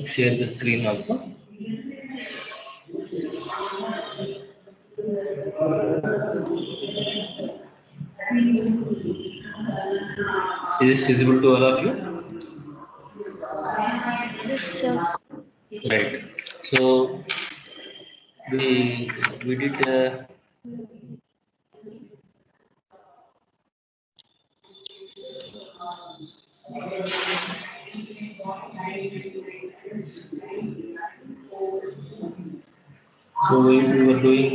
share the screen also. Is this visible to all of you? Yes, sir. Right. So we did. So we were doing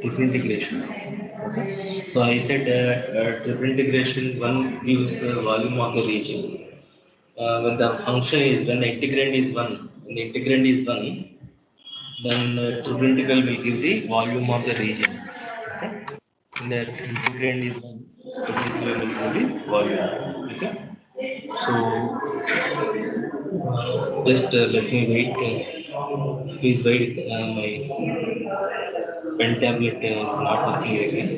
triple integration. Okay. So I said triple integration one gives the volume of the region. When the function is when the integrand is one, then triple integral will give the volume of the region. Okay. When the integrand is one, triple integral will give the volume. Okay. So just let me wait. Please wait. My pen tablet is not working again.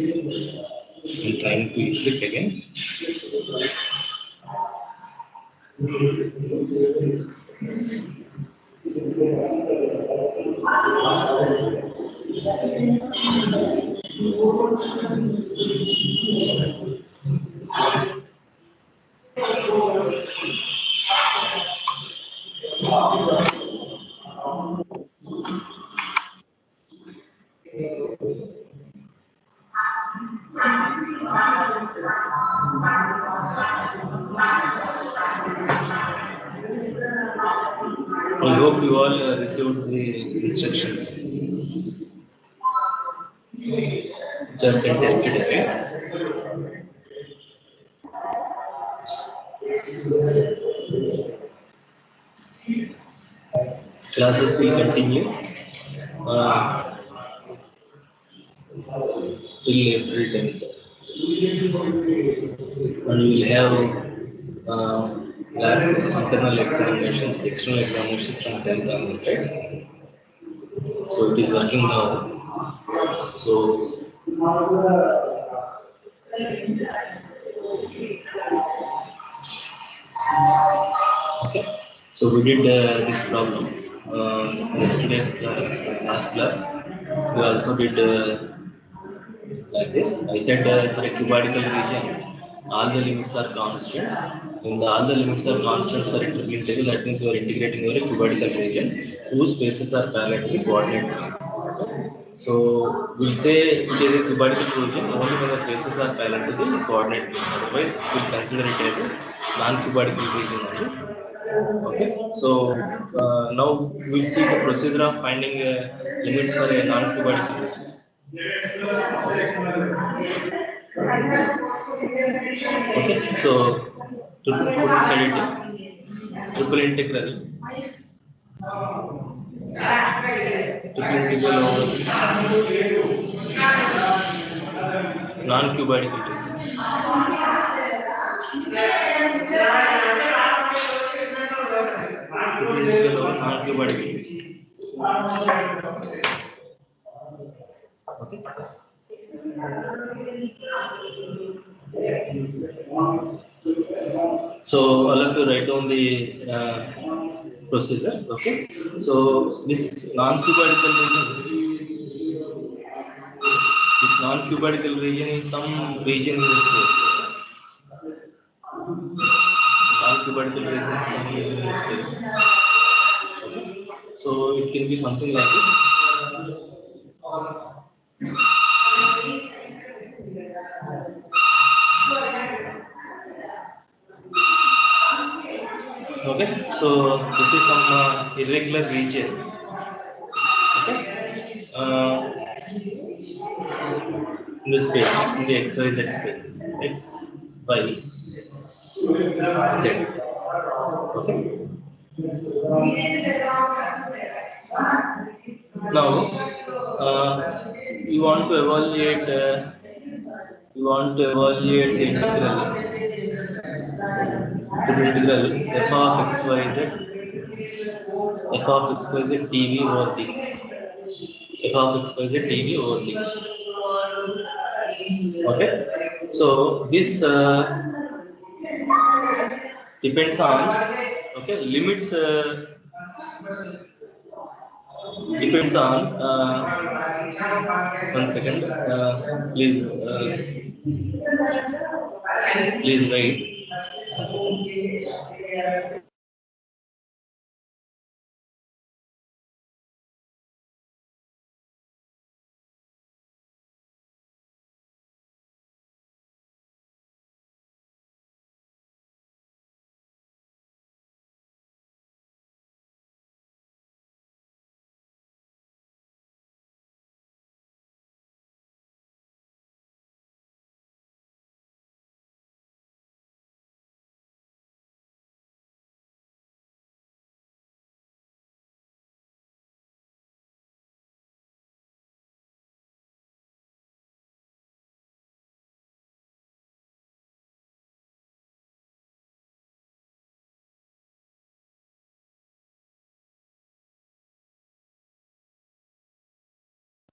I'm trying to exit again. I hope you all received the instructions which are sent yesterday. Classes will continue till April 10th. And we will have internal examinations, external examinations from 10th onwards, right? So it is working now. So okay. So we did this problem yesterday's class, last class. We also did like this. I said for a cubadical region, all the limits are constants. When all the limits are constants for a triple integral, that means you are integrating over a cubadical region whose spaces are parallel to the coordinate planes. So we'll say it is a cubadical region only when the faces are parallel to the coordinate planes. Otherwise, we'll consider it as a non-cubadical region only. Okay. So now we'll see the procedure of finding limits for a non-cubadical region. Okay, so to put beside it, triple integral over non-cubic integral. Triple integral over non-cubic integral. Okay. So all of you write down the procedure. Okay. So this non-cubadical region is some region in the space. Non-cubadical region is some region in the space. Okay. So it can be something like this. Okay, so this is some irregular region. Okay, in the space, in the XYZ space, X, Y, Z. Okay. Now, you want to evaluate. The integral f of x y z dv over dx. F of x y z dv over dx. Okay, so this depends on Okay, limits depends on 1 second. Please wait. 1 second.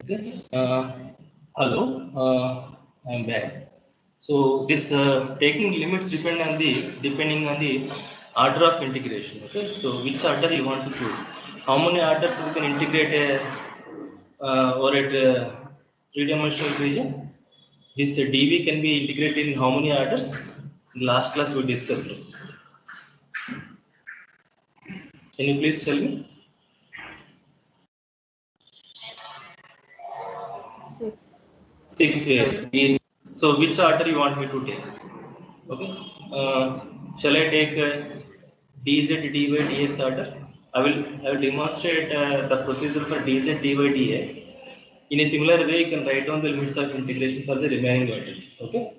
Okay. Hello. I'm back. So this taking limits depending on the order of integration. Okay. So which order you want to choose? How many orders we can integrate or at three-dimensional region? This dv can be integrated in how many orders? In last class we discussed. Can you please tell me? 6. 6 ways. So which order you want me to take? Okay. Shall I take dz dy dx order? I will demonstrate the procedure for dz dy dx. In a similar way, you can write down the limits of integration for the remaining orders. Okay.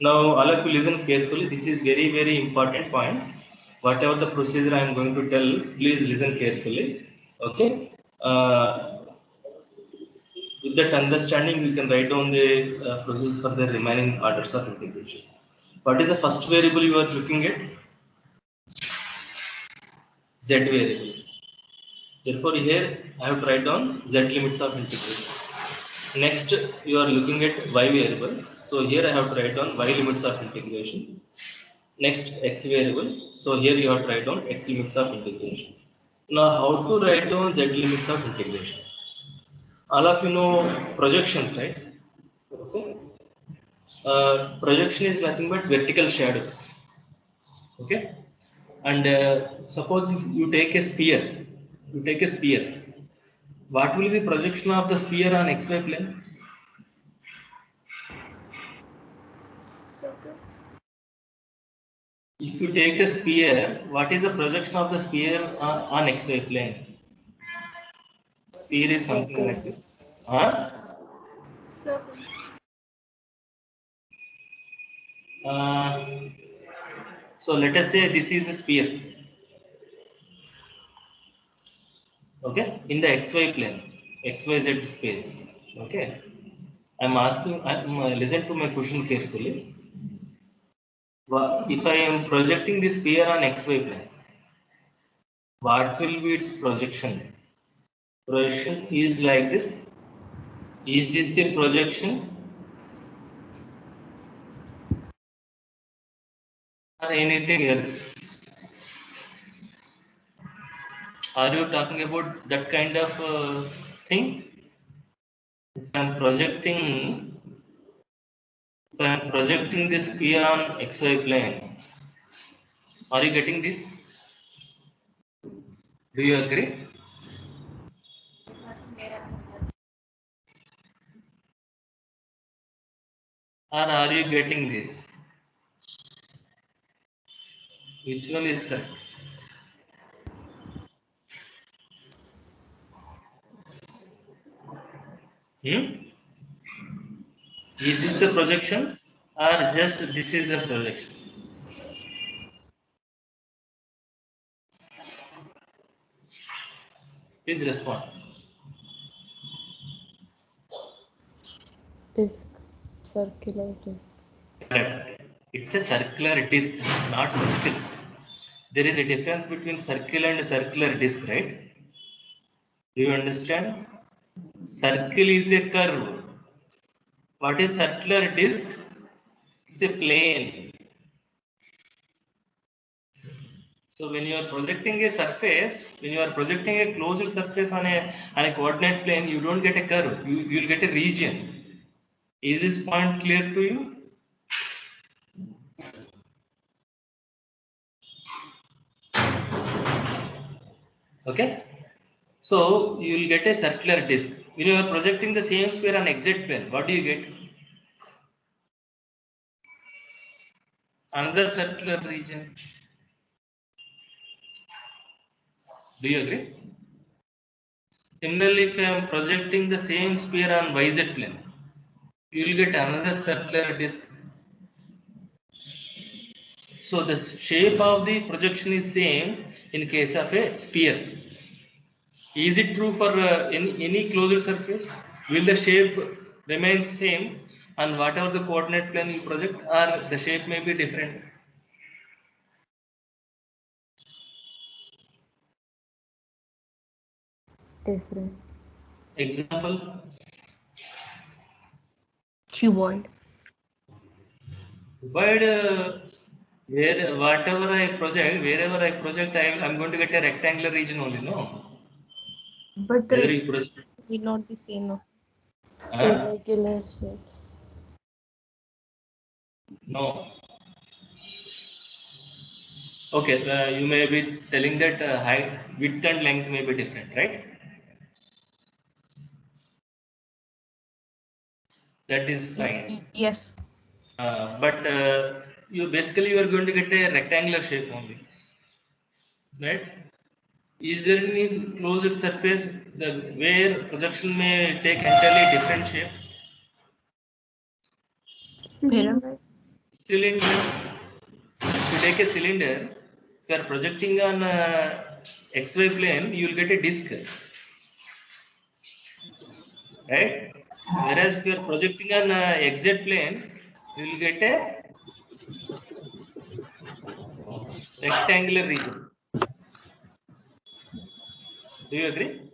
Now all of you listen carefully. This is very important point. Whatever the procedure I am going to tell, please listen carefully. Okay. With that understanding, we can write down the process for the remaining orders of integration. What is the first variable you are looking at? Z variable. Therefore, here I have to write down Z limits of integration. Next, you are looking at Y variable. So here I have to write down Y limits of integration. Next, X variable. So here you have to write down X limits of integration. Now, how to write down Z limits of integration? All of you know projections, right? Okay. Projection is nothing but vertical shadow. Okay. And suppose if you take a sphere, what will be the projection of the sphere on xy plane? Circle. If you take a sphere, what is the projection of the sphere on xy plane? Sphere is something like this. Huh? Circle. So let us say this is a sphere. Okay, in the xy plane, xyz space. Okay, listen to my question carefully. If I am projecting this sphere on xy plane, what will be its projection? Projection is like this. Is this the projection? Or anything else? Are you talking about that kind of thing? If I'm projecting this sphere on xy plane, are you getting this? Do you agree? Or are you getting this? Which one is correct? Hmm? Is this the projection or just this is the projection? Please respond. Disc. Circular disc. Correct. It's a circular disc, not circle. There is a difference between circle and circular disc, right? Do you understand? Circle is a curve. What is circular disc? It's a plane. So when you are projecting a surface, when you are projecting a closed surface on a coordinate plane, you don't get a curve. You will get a region. Is this point clear to you? Okay. So you will get a circular disc. When you are projecting the same sphere on XZ plane, what do you get? Another circular region. Do you agree? Similarly, if I am projecting the same sphere on YZ plane, you will get another circular disc. So the shape of the projection is same in case of a sphere. Is it true for any closed surface? Will the shape remain same on whatever the coordinate plane you project, or the shape may be different? Different. Example? Cuboid. But wherever I project, I'm going to get a rectangular region only, no? But the Whether region you project, need not be same. No? Irregular shapes. no. Okay, you may be telling that height, width and length may be different, right? That is fine. Yes. But you are going to get a rectangular shape only, right? Is there any closed surface where projection may take entirely different shape? Pyramid. Cylinder. To take a cylinder, if you are projecting on XY plane, you will get a disc, right? Whereas if you are projecting on XZ plane, you will get a rectangular region. Do you agree?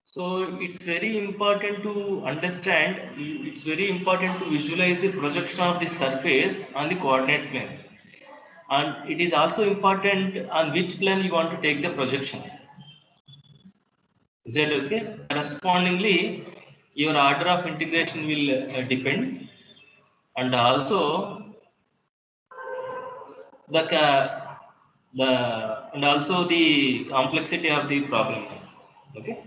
So it's very important to understand, it's very important to visualize the projection of the surface on the coordinate plane. And it is also important on which plane you want to take the projection. Is that okay? Correspondingly, your order of integration will depend, and also the the and also the complexity of the problem. Okay.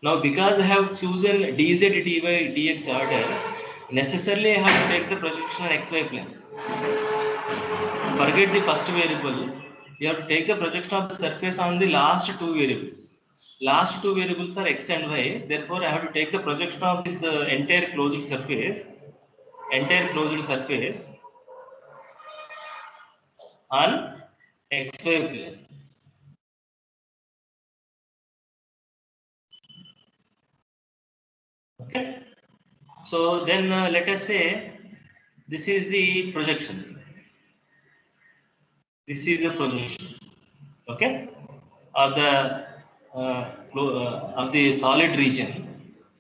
Now, because I have chosen dz, dy, dx order, necessarily I have to take the projection on xy plane. Forget the first variable. You have to take the projection of the surface on the last two variables. Last two variables are x and y. Therefore, I have to take the projection of this entire closed surface on xy plane. Okay. So then let us say this is the projection. This is the projection. Okay, of the solid region.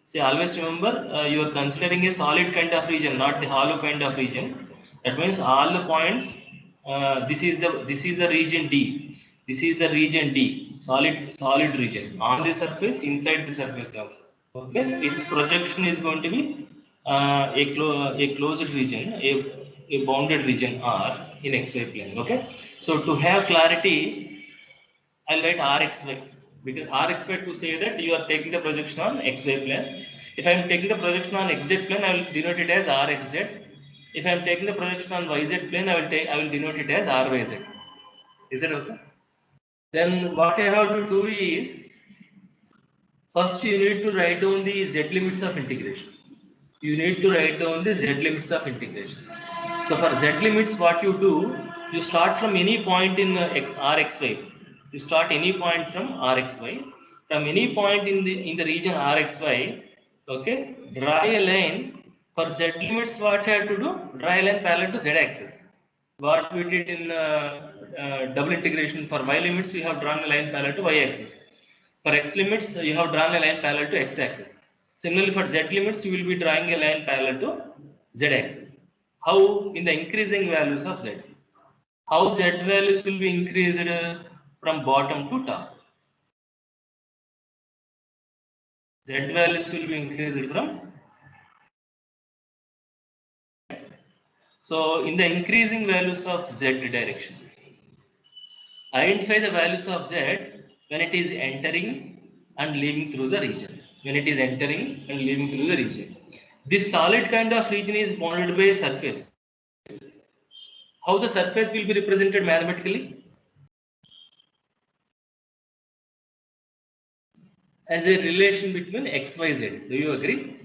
See, always remember you are considering a solid kind of region, not the hollow kind of region. That means all the points. This is the region D. This is the region D, solid region on the surface, inside the surface also. Okay, its projection is going to be a closed region, a bounded region R in XY plane. Okay, so to have clarity, I'll write RXY, because RXY to say that you are taking the projection on XY plane. If I am taking the projection on XZ plane, I will denote it as RXZ. If I am taking the projection on YZ plane, I will denote it as RYZ. Is it okay? Then what I have to do is, first you need to write down the Z limits of integration. You need to write down the Z limits of integration. So for Z limits, what you do, you start from any point in Rxy. You start any point from Rxy. From any point in the region Rxy, okay, draw a line. For Z limits, what I have to do? Draw a line parallel to Z axis. What we did in double integration, for Y limits, you have drawn a line parallel to Y axis. For X limits, you have drawn a line parallel to X axis. Similarly, for Z limits, you will be drawing a line parallel to Z axis. How in the increasing values of z? How z values will be increased from bottom to top? Z values will be increased from. So in the increasing values of z direction, identify the values of z when it is entering and leaving through the region. When it is entering and leaving through the region. This solid kind of region is bounded by a surface. How the surface will be represented mathematically? As a relation between x, y, z. Do you agree?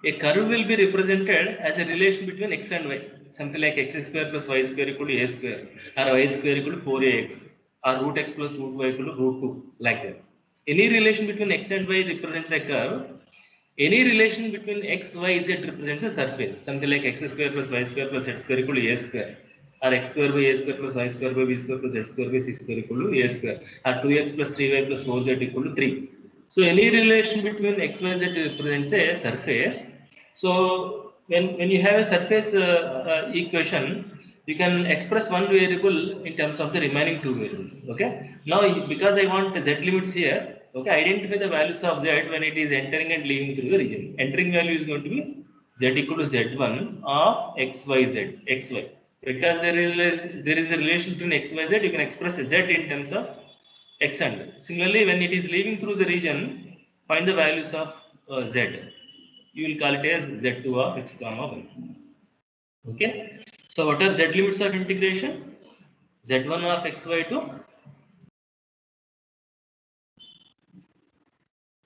A curve will be represented as a relation between x and y. Something like x square plus y square equal to a square, or y square equal to 4ax, or root x plus root y equal to root 2, like that. Any relation between x and y represents a curve. Any relation between x, y, z represents a surface. Something like x square plus y square plus z square equal to a square, or x square by a square plus y square by b square plus z square by c square equal to a square, or 2x plus 3y plus 4z equal to 3. So any relation between x, y, z represents a surface. So when you have a surface equation, you can express one variable in terms of the remaining two variables. Okay. Now because I want z limits here, okay, identify the values of z when it is entering and leaving through the region. Entering value is going to be z equal to z1 of x, y, z, x, y. Because there is a relation between x, y, z, you can express z in terms of x and y. Similarly, when it is leaving through the region, find the values of z. You will call it as z2 of x comma y. Okay. So what are z limits of integration? z1 of xy to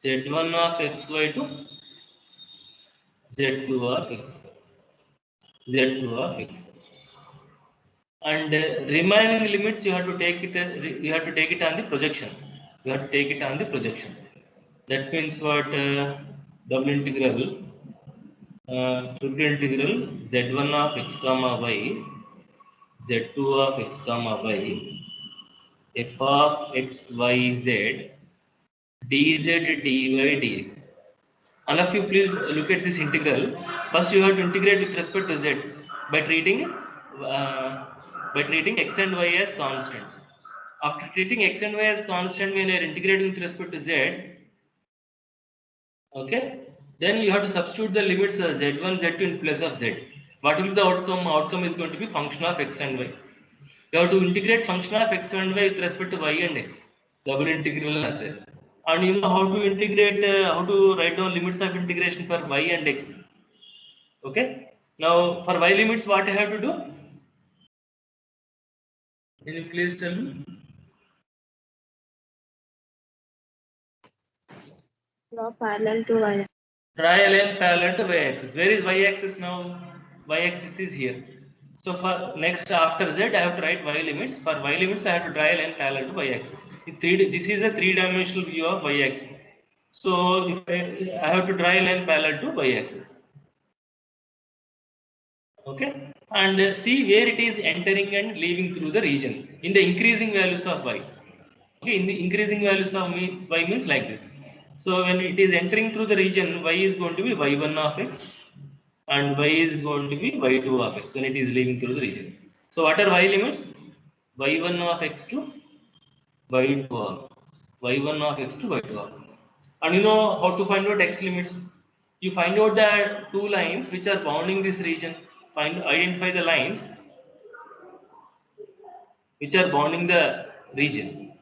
z1 of xy to z2 of xy. Z2 of x. And remaining limits you have to take it. You have to take it on the projection. You have to take it on the projection. That means what? Double integral. Triple integral z1 of x comma y, z2 of x comma y, f of x y z, dz dy dx. All of you please look at this integral. First you have to integrate with respect to z by treating x and y as constants. After treating x and y as constant, when you are integrating with respect to z, okay, then you have to substitute the limits z1, z2 in place of z. What will be the outcome? Outcome is going to be function of x and y. You have to integrate function of x and y with respect to y and x. Double integral method. And you know how to integrate, how to write down limits of integration for y and x. Okay. Now for y limits, what I have to do? Can you please tell me? Draw parallel to y. Draw a line parallel to y-axis. Where is y-axis now? Y-axis is here. So for next after z, I have to write y limits. For y limits, I have to draw a line parallel to y-axis. This is a three-dimensional view of y-axis. So if I have to draw a line parallel to y-axis. Okay, and see where it is entering and leaving through the region in the increasing values of y. Okay, in the increasing values of y means like this. So when it is entering through the region, y is going to be y1 of x, and y is going to be y2 of x when it is leaving through the region. So what are y limits? y1 of x to y2 of x, y1 of x to y2 of x. And you know how to find out x limits? You find out the two lines which are bounding this region. Identify the lines which are bounding the region.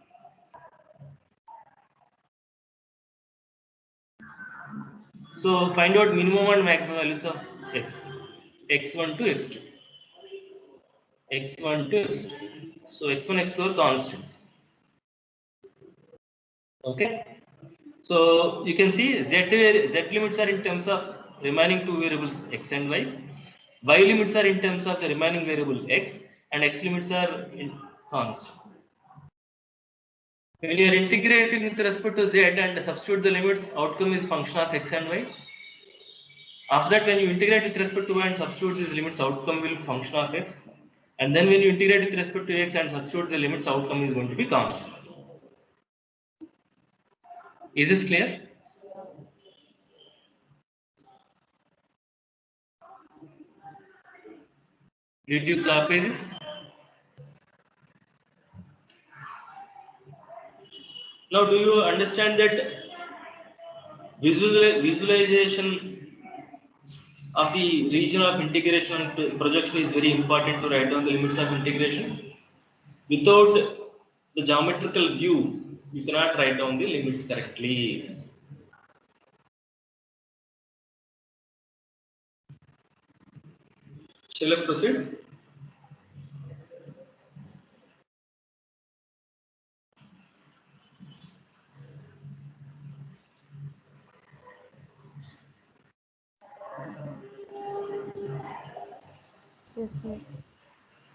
So find out minimum and maximum values of x. x1 to x2. x1 to x2. So x1, x2 are constants. Okay. So you can see z limits are in terms of remaining two variables x and y. Y limits are in terms of the remaining variable x, and x limits are in constants. When you are integrating with respect to z and substitute the limits, outcome is function of x and y. After that, when you integrate with respect to y and substitute these limits, outcome will be function of x. And then when you integrate with respect to x and substitute the limits, outcome is going to be constant. Is this clear? Did you copy this? Now, do you understand that visualization of the region of integration and projection is very important to write down the limits of integration? Without the geometrical view, you cannot write down the limits correctly. Shall I proceed? Yes, sir.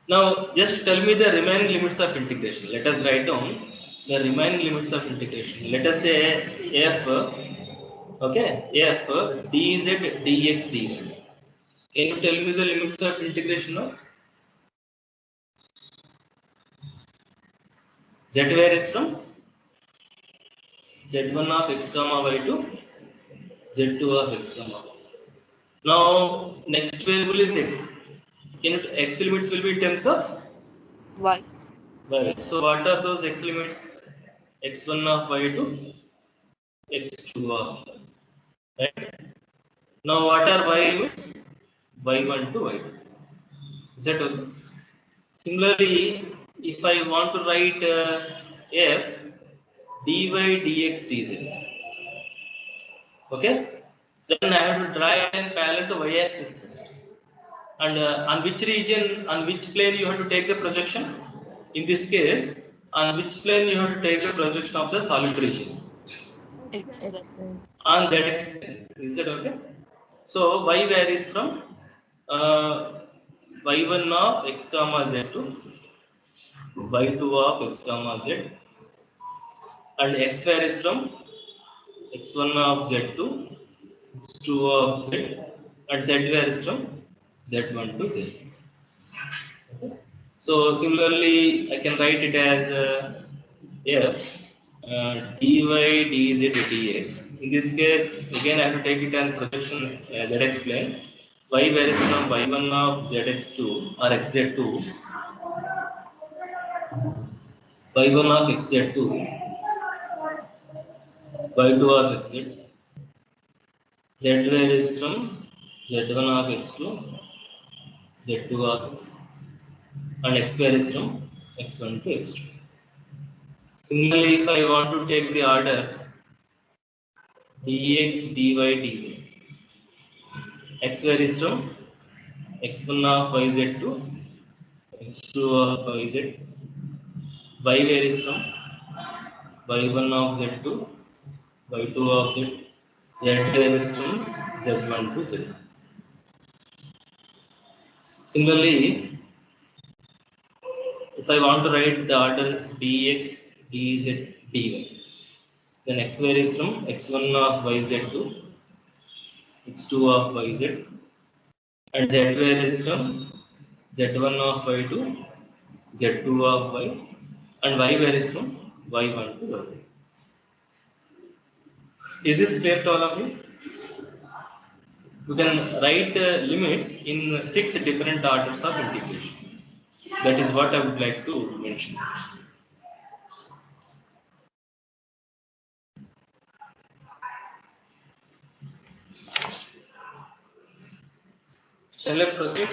Now, just tell me the remaining limits of integration. Let us write down the remaining limits of integration. Let us say f, okay, f dz dx dy. Can you tell me the limits of integration now? Z varies from z1 of x comma y to z2 of x comma y. Now, next variable is x. Can it, x limits will be in terms of Y. y. So, what are those x limits? x1 of y to x2 of y. Right? Now, what are y limits? y1 to y2. Is that okay? Similarly, if I want to write f dy dx dz, okay, then I have to draw a line parallel to y-axis first. And on which region, on which plane you have to take the projection? In this case, on which plane you have to take the projection of the solid region? X. X, sir. On zx plane. Is that okay? So y varies from y1 of x comma z to y2 of x comma z, and x varies from x1 of z to x2 of z, and z varies from z1 to z. So similarly, I can write it as f dy dz dx. In this case, again I have to take it as projection zx plane. Y varies from y1 of zx2 or xz2, y1 of xz2, y2 of xz. Z varies from z1 of x2, z2 of x, and x varies from x1 to x2. Similarly, if I want to take the order dx, dy, dz, x varies from x1 of yz to x2 of yz, y varies from y1 of z to y2 of z, z varies from z1 to z. Similarly, if I want to write the order dx, dz, dy, then x varies from x1 of yz to x2 of yz, and z varies from z1 of y to z2 of y, and y varies from y1 to y. Is this clear to all of you? You can write limits in 6 different orders of integration. That is what I would like to mention. Shall I proceed?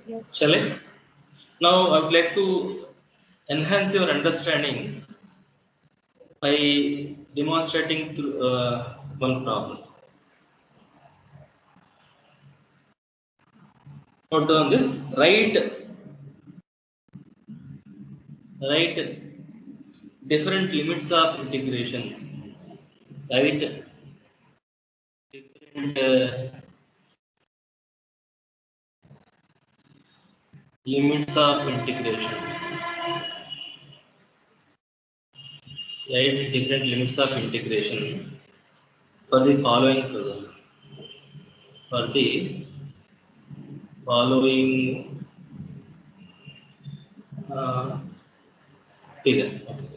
Yes. Shall I? Now I would like to enhance your understanding by demonstrating through one problem. Note down this. Write different limits of integration. Write different limits of integration. Write different limits of integration for the following figure. For the following figure. Okay.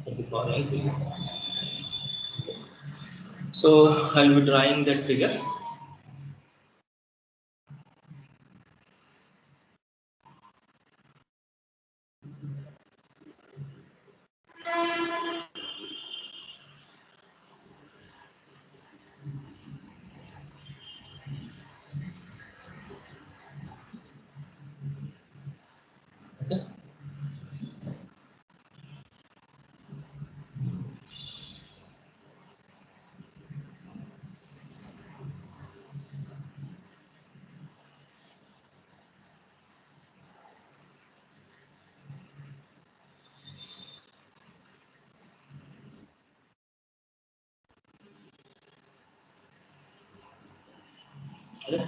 The following figure. So I'll be drawing that figure. Okay. Okay.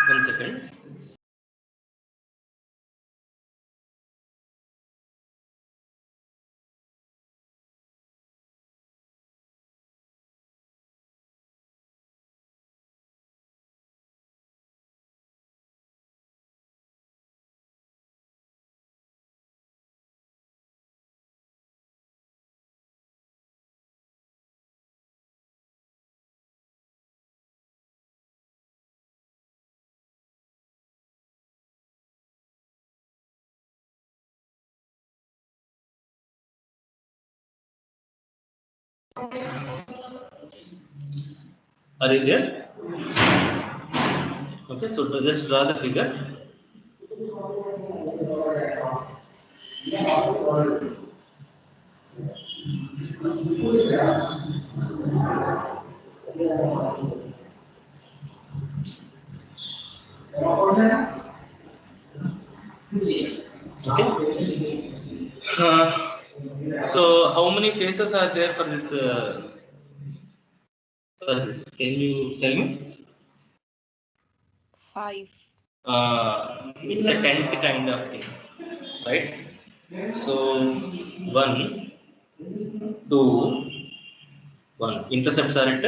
One second. Are you there? Okay, so to just draw the figure. Okay. So how many faces are there for this? Can you tell me? 5. It's a tent kind of thing, right? So 1, 2, 1. Intercepts are at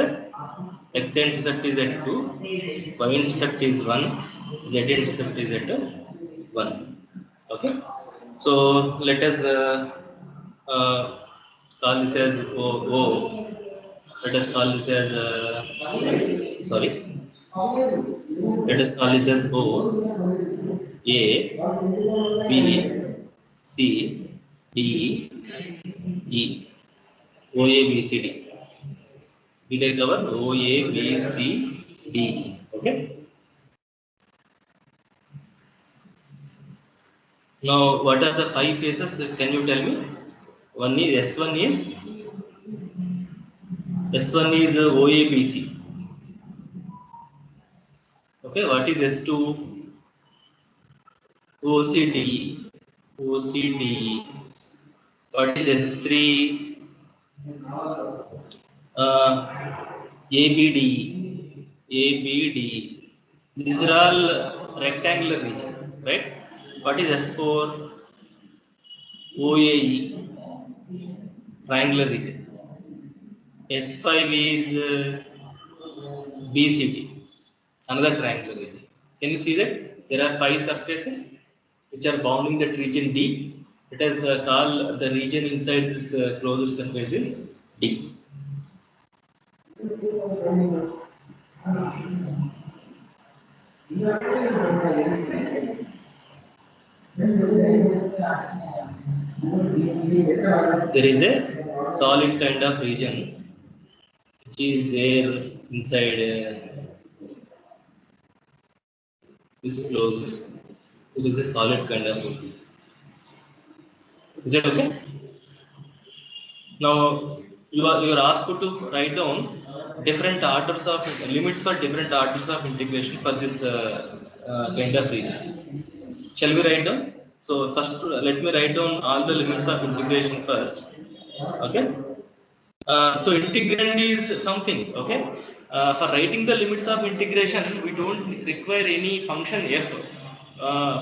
x intercept is at 2, y intercept is 1, z intercept is at 1. Okay. So let us call this as O. Let us call this as sorry. Let us call this as O, A, B, C, D, E. O, A, B, C, D. We take our O, A, B, C, D, E. Okay. Now, what are the 5 faces? Can you tell me? One is S1 is OABC. Okay, what is S2? OCD. OCD. What is S3? ABD. ABD. These are all rectangular regions, right? What is S4? OAE. Triangular region. S5 is BCD. Another triangular region. Can you see that? There are 5 surfaces which are bounding that region D. It is called the region inside this closed surface is D. There is a solid kind of region which is there inside this closed. It is a solid kind of region. Is it okay? Now you are asked to write down different orders of limits for different orders of integration for this kind of region. Shall we write down? So first let me write down all the limits of integration first. Okay. So integrand is something, okay? For writing the limits of integration, we don't require any function f.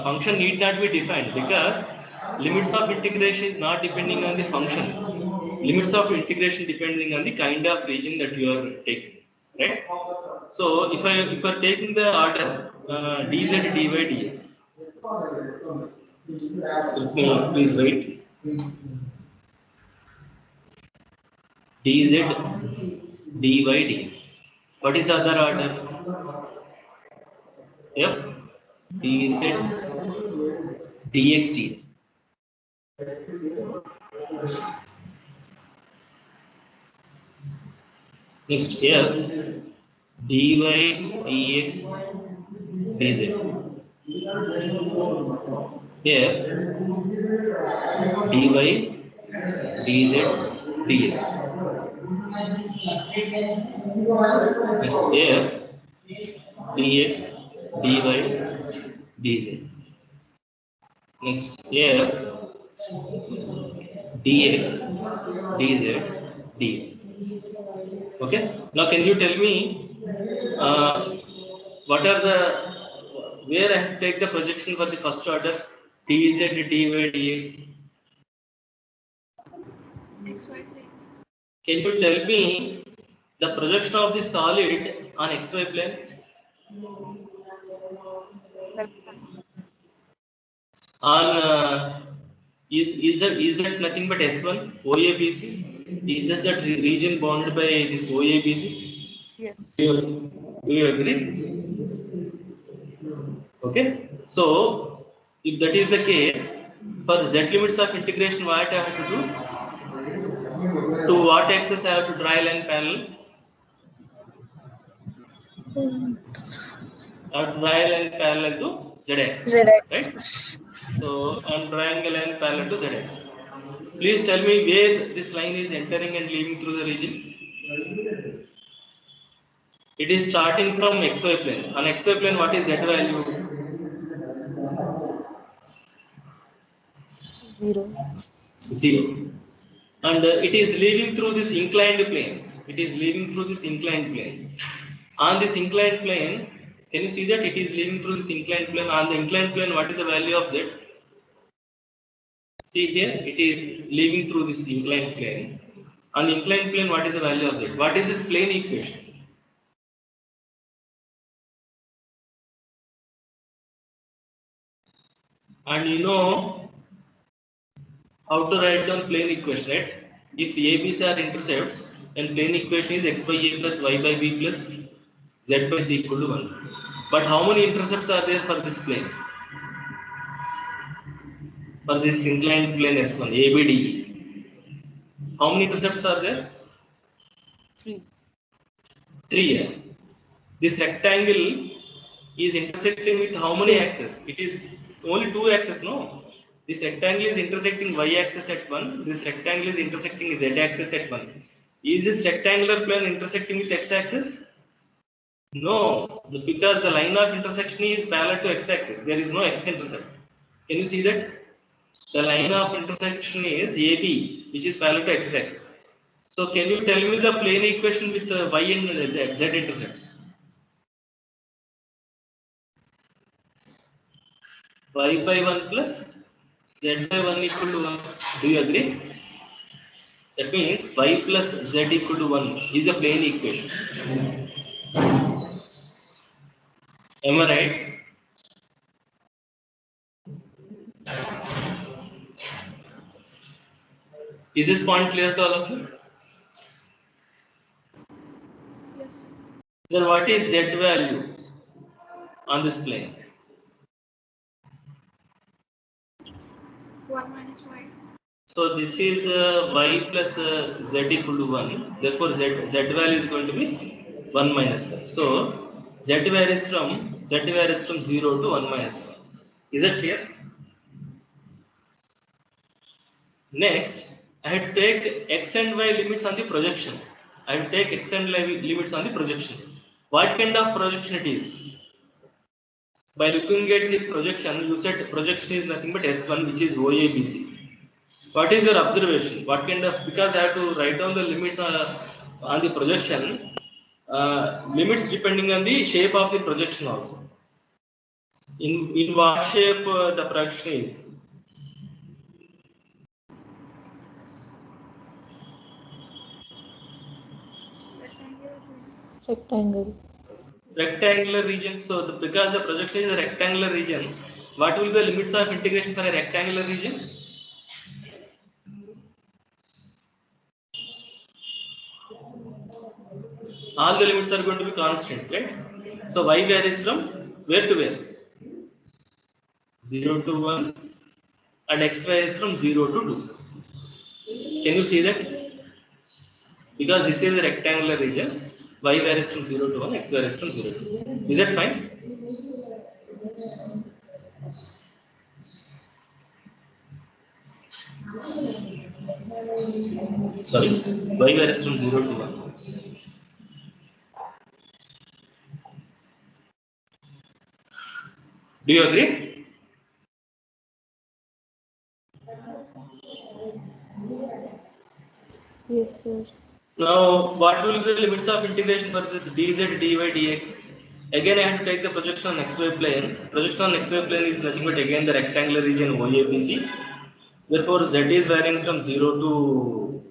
Function need not be defined because limits of integration is not depending on the function. Limits of integration depending on the kind of region that you are taking, right? So if I taking the order dz dy dx, let me please write dz dy dx. What is the other order? F dz dxt. Next F dy dx dz. F dy dz dx. Next F dx dy dz. Next F dx dz dx. Okay. Now can you tell me what are the where I have to take the projection for the first order dz dy dx? XY plane. Can you tell me the projection of the solid on xy plane? On is that nothing but S1 OABC? Is just that region bounded by this OABC? Yes. Do you agree? Okay. So if that is the case, for z limits of integration, what I have to do? To what axis I have to draw a line parallel? I have to draw a line parallel to z axis. Right? So I am drawing a line parallel to z axis. Please tell me where this line is entering and leaving through the region. It is starting from xy plane. On xy plane, what is z value? 0. 0. And it is leaving through this inclined plane. It is leaving through this inclined plane. On this inclined plane, can you see that it is leaving through this inclined plane? On the inclined plane, what is the value of z? See here, it is leaving through this inclined plane. On the inclined plane, what is the value of z? What is this plane equation? And you know how to write down plane equation, right? If ABs are intercepts, then plane equation is x by a plus y by b plus z by c equal to 1. But how many intercepts are there for this plane? For this inclined plane S1, ABD. How many intercepts are there? 3. 3. This rectangle is intersecting with how many axes? It is only 2 axes, no? This rectangle is intersecting y axis at 1. This rectangle is intersecting z axis at 1. Is this rectangular plane intersecting with x axis? No, because the line of intersection is parallel to x axis. There is no x intercept. Can you see that? The line of intersection is AB, which is parallel to x axis. So can you tell me the plane equation with y and z intercepts? Y by 1 plus z by 1 equal to 1. Do you agree? That means y plus z equal to 1 is a plane equation. Am I right? Is this point clear to all of you? Yes. Then what is z value on this plane? 1 minus y. So this is y plus z equal to 1. Therefore z value is going to be 1 minus y. So z varies from 0 to 1 minus 1. Is that clear? Next, I have to take x and y limits on the projection. I have to take x and y limits on the projection. What kind of projection it is? By looking at the projection, you said projection is nothing but S1, which is OABC. What is your observation? What kind of, because I have to write down the limits on the projection, limits depending on the shape of the projection also. In what shape the projection is? Rectangle. Rectangular region. So because the projection is a rectangular region, what will be the limits of integration for a rectangular region? All the limits are going to be constants, right? So y varies from where to where? 0 to 1, and x varies from 0 to 2. Can you see that? Because this is a rectangular region, y varies from 0 to 1, x varies from 0 to 2. Is that fine? Sorry, y varies from 0 to 1. Do you agree? Yes, sir. Now, what will be the limits of integration for this dz, dy, dx? Again, I have to take the projection on xy plane. Projection on xy plane is nothing but again the rectangular region OABC. Therefore, z is varying from 0 to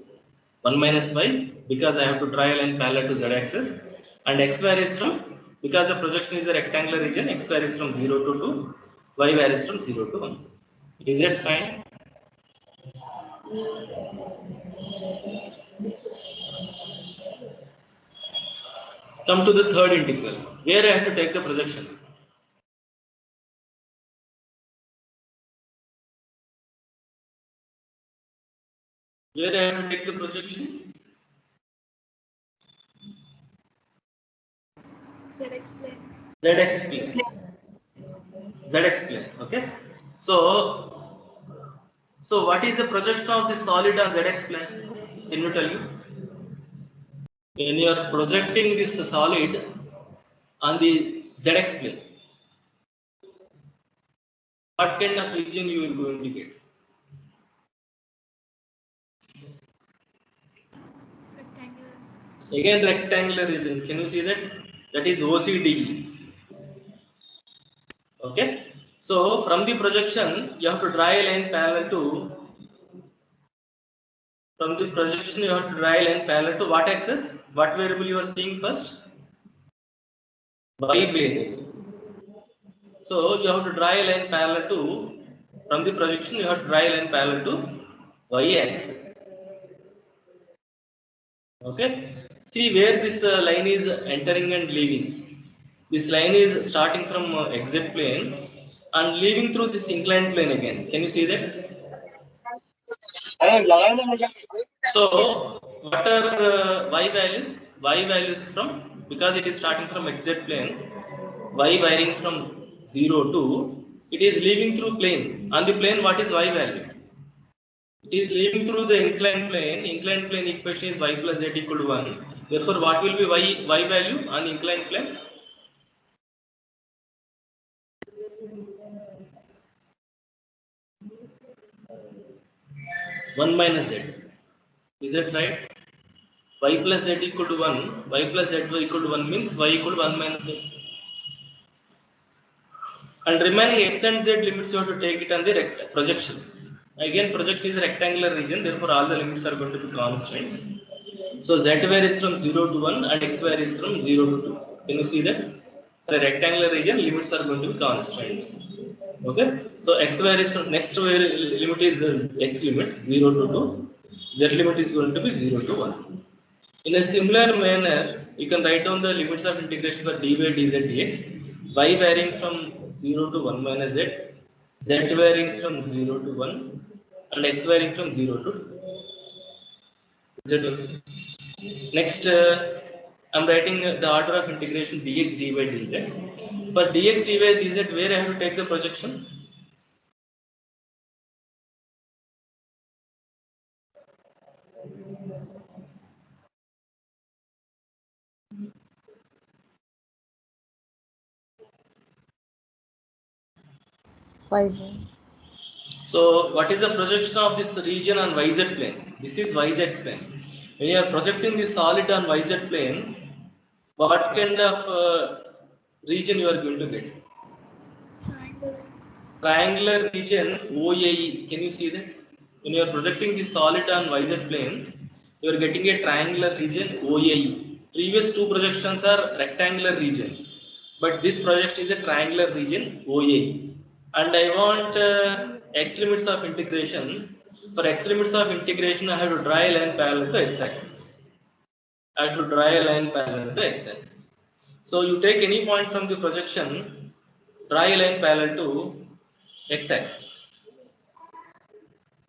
1 minus y, because I have to draw a line parallel to z axis, and x varies from, because the projection is a rectangular region, x varies from 0 to 2, y varies from 0 to 1. Is it fine? Come to the third integral, where I have to take the projection. Where I have to take the projection? ZX plane. ZX plane. ZX plane. Okay. So what is the projection of this solid on ZX plane? Can you tell me? When you are projecting this solid on the ZX plane, what kind of region you will go indicate? Rectangular. Again, rectangular region. Can you see that? That is OCD. Okay. So from the projection, you have to draw a line parallel to. From the projection, you have to draw a line parallel to what axis? What variable you are seeing first? Y variable. So you have to draw a line parallel to, from the projection you have to draw a line parallel to y axis. Okay. See where this line is entering and leaving. This line is starting from exit plane and leaving through this inclined plane again. Can you see that? So what are y values? Y values from, because it is starting from exit plane, y varying from 0 to, it is leaving through plane. On the plane, what is y value? It is leaving through the inclined plane. Inclined plane equation is y plus z equal to 1. Therefore, what will be y value on the inclined plane? 1 minus z. Is that right? Y plus z equal to 1. Y plus z equal to 1 means y equal to 1 minus z. And remaining x and z limits you have to take it on the projection. Again, projection is a rectangular region, therefore all the limits are going to be constants. So z varies from 0 to 1 and x varies from 0 to 2. Can you see that? For a rectangular region, limits are going to be constants. Okay. So x varies from, next limit is x limit 0 to 2. Z limit is going to be 0 to 1. In a similar manner, you can write down the limits of integration for dy, dz, dx. Y varying from 0 to 1 minus z, z varying from 0 to 1, and x varying from 0 to 2. Is it okay? Next, I'm writing the order of integration dx, dy, dz. For dx, dy, dz, where I have to take the projection? Poison. So what is the projection of this region on YZ plane? This is YZ plane. When you are projecting this solid on YZ plane, what kind of region you are going to get? Triangle. Triangular region OAE. Can you see that? When you are projecting this solid on YZ plane, you are getting a triangular region OAE. Previous two projections are rectangular regions, but this projection is a triangular region OAE. And I want x limits of integration. For x limits of integration, I have to draw a line parallel to x-axis. I have to draw a line parallel to x-axis. So you take any point from the projection, draw a line parallel to x-axis,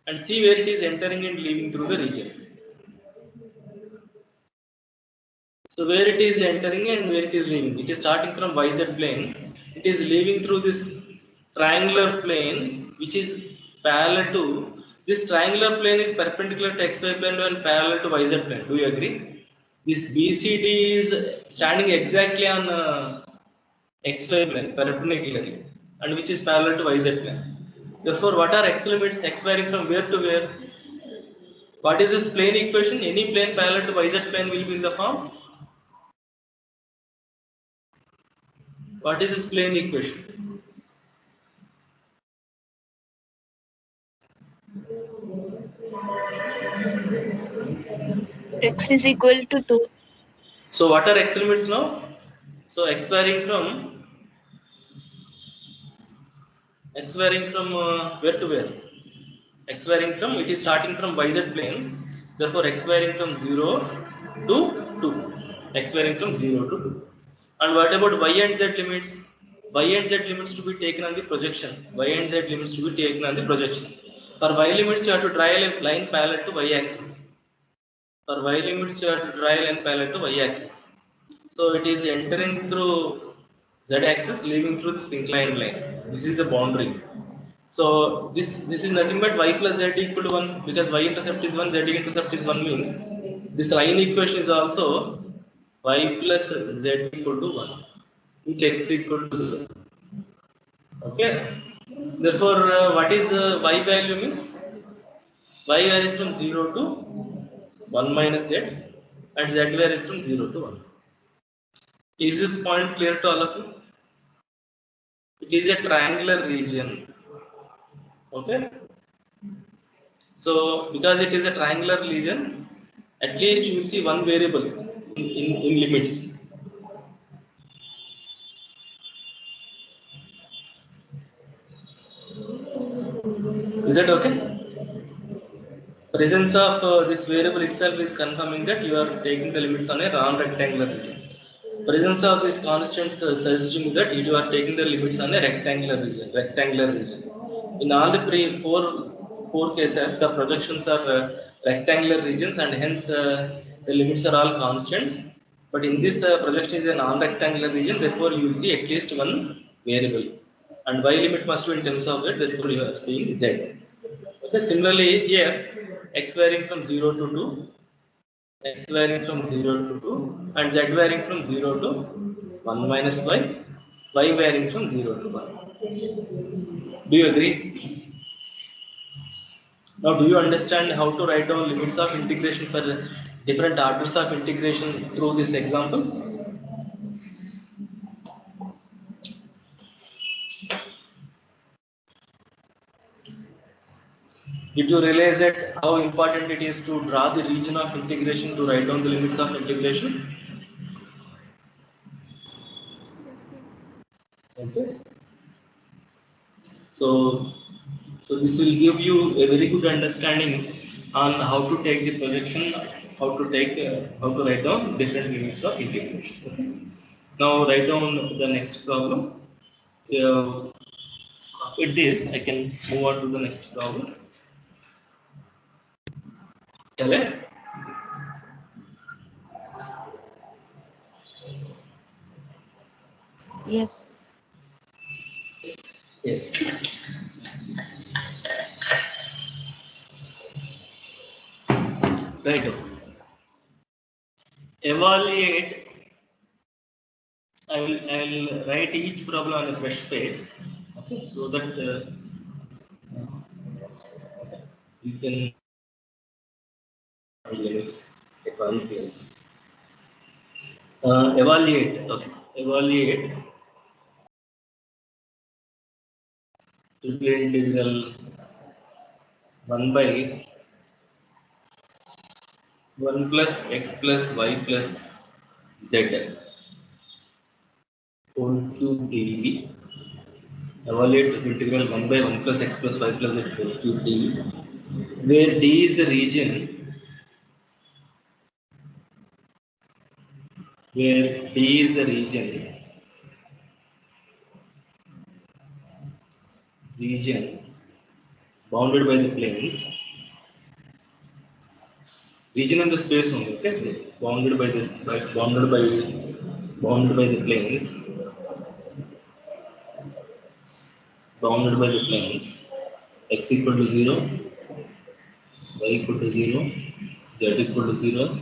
and see where it is entering and leaving through the region. So where it is entering and where it is leaving. It is starting from YZ plane. It is leaving through this triangular plane, which is parallel to this triangular plane is perpendicular to XY plane and parallel to YZ plane. Do you agree? This BCD is standing exactly on XY plane perpendicularly, and which is parallel to YZ plane. Therefore, what are x limits? X varying from where to where? What is this plane equation? Any plane parallel to YZ plane will be in the form. What is this plane equation? X is equal to 2. So what are x limits now? So x varying from where to where? X varying from, it is starting from YZ plane. Therefore x varying from 0 to 2. X varying from 0 to 2. And what about y and z limits? Y and z limits to be taken on the projection. Y and z limits to be taken on the projection. For y limits, you have to draw a line parallel to y axis. For y limits, you have to draw a line parallel to y axis. So it is entering through z axis, leaving through this inclined line. This is the boundary. So this is nothing but y plus z equal to 1, because y intercept is 1, z intercept is 1 means this line equation is also y plus z equal to 1 with x equal to 0. Okay. Therefore, what is y value means? Y varies from 0 to 1 minus z, and z varies from 0 to 1. Is this point clear to all of you? It is a triangular region. Okay. So because it is a triangular region, at least you will see one variable in limits. Is that okay? Presence of this variable itself is confirming that you are taking the limits on a non-rectangular region. Presence of this constant suggesting that you are taking the limits on a rectangular region. In all the four cases, the projections are rectangular regions, and hence the limits are all constants. But in this projection is a non-rectangular region, therefore you will see at least one variable, and y limit must be in terms of that. Therefore you are seeing z. Okay, similarly here, x varying from 0 to 2, x varying from 0 to 2, and z varying from 0 to 1 minus y varying from 0 to 1. Do you agree? Now, do you understand how to write down limits of integration for different orders of integration through this example? Did you realize that how important it is to draw the region of integration to write down the limits of integration? Yes, sir. Okay. So this will give you a very good understanding on how to take the projection, how to write down different limits of integration. Okay. Now write down the next problem. With this, I can move on to the next problem. Shall I? Yes. Yes. Right. Evaluate. I will write each problem on a fresh page. Okay. So that You can limits at one place. Evaluate. Okay. Evaluate triple integral 1 by 1 plus x plus y plus z whole cube dv. Evaluate integral 1 by 1 plus x plus y plus z whole cube dv, where d is the region region bounded by the planes, region in the space only, okay, bounded by this, right, bounded by the planes, x equal to 0, y equal to 0, z equal to 0,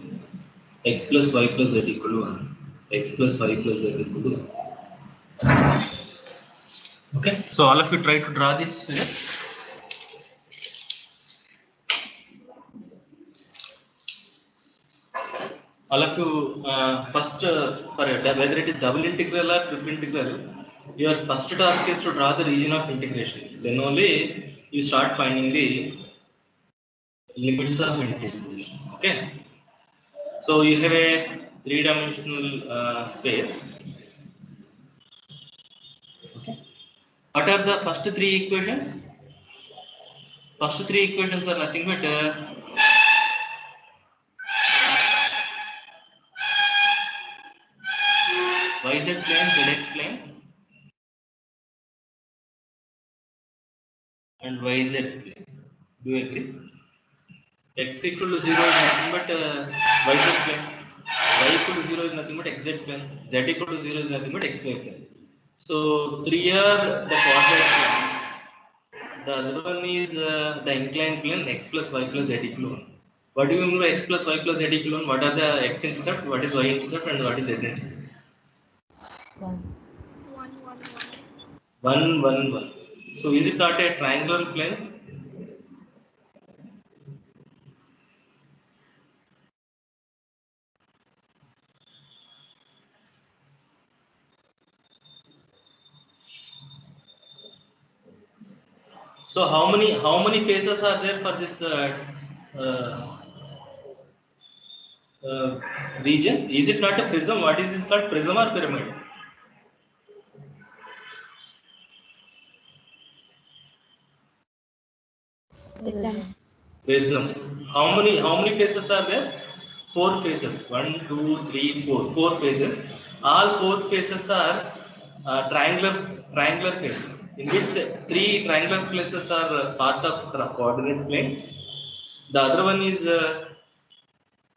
x plus y plus z equal to 1, x plus y plus z equal to 1. Okay, so all of you try to draw this figure. All of you first for whether it is double integral or triple integral, your first task is to draw the region of integration. Then only you start finding the limits of integration. Okay, so you have a three-dimensional space. Okay, what are the first three equations? First three equations are nothing but yz plane, zx plane, and yz plane. Do you agree? X equal to 0 is nothing but yz plane. Y equal to 0 is nothing but xz plane. Z equal to 0 is nothing but xy plane. So three are the coordinate planes. The other one is the inclined plane, x plus y plus z equal to 1. What do you mean by x plus y plus z equal to 1? What are the x intercept, what is y intercept, and what is z intercept? 1. 1, 1, 1. 1, 1, 1. So is it not a triangular plane? So how many faces are there for this uh, region? Is it not a prism? What is this called, prism or pyramid? Prism. Prism. How many faces are there? 4 faces. 1, 2, 3, 4. 4 faces. All 4 faces are triangular faces, in which 3 triangular faces are part of coordinate planes. The other one is